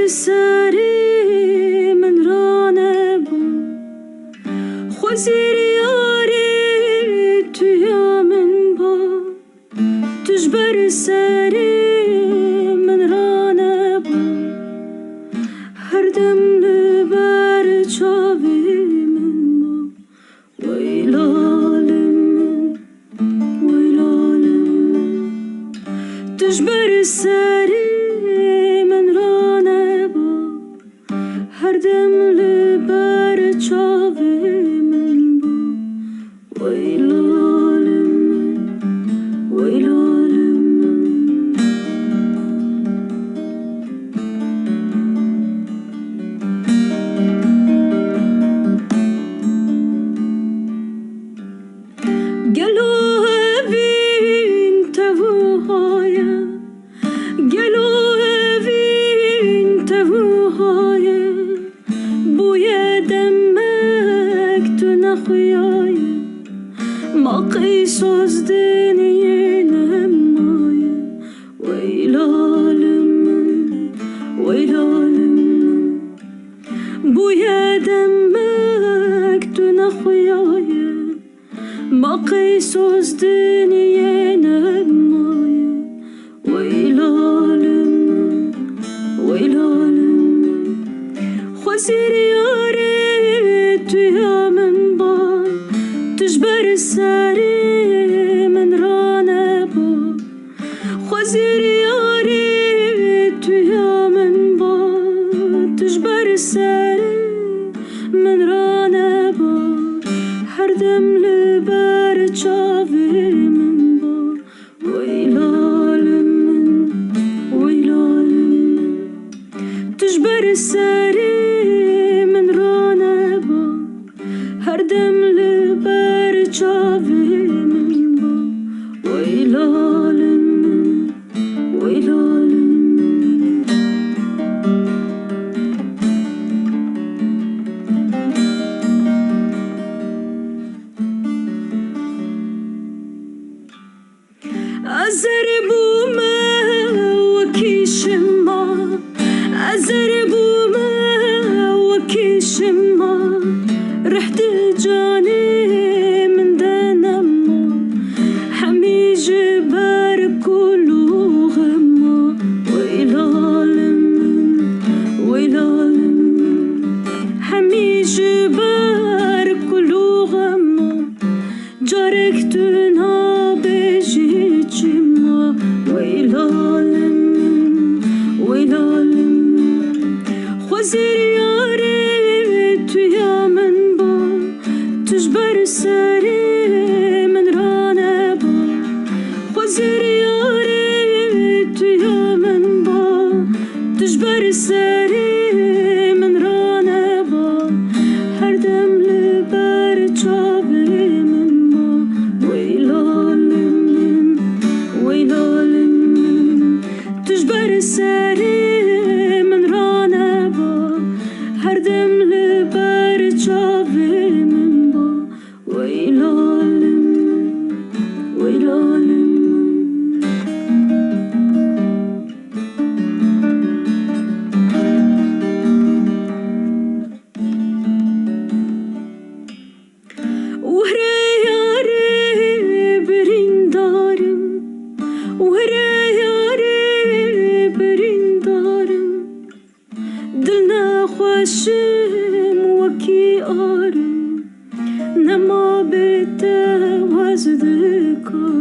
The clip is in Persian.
سری من رانه بو خوزیر یاری توی من با تجبر سری من رانه بو هر دم لبر چاوی من با ویلالم تجبر سری هر دم لبر چاوی من با ویلالم گلو هبین تبوهای گلو هبین تبوهای ما قیسوز دنیه نمای ویلالم بوی دمک تو نخویای ما قیسوز دنیه نمای ویلالم خوزیر یاری توی من با تجبر سری من رانه با خوزیر یاری توی من با تجبر سری من رانه با هر دم لبر چاوی من با ویلالم تجبر سری من رانه با هر دم لبر چاوی من با ویلالم ازر بومه وکی شما ازر بومه وکی شما رحت جاني من دنما حمي جبار كله غما ويلالم حمي جبار كله غما جارك تنها بيجي جما ويلالم خوزير ياري تويا من تجبر سری من رانه با خوزیر یاری توی من با تجبر سری من رانه با هر دم لبر چاوی من با ویلالم تجبر سری من رانه با هر دم لبر چاوی من ويلالم وهري ياري بريندارم وهري ياري بريندارم دلنا خوشم وكي آرم نما بيته وزدكار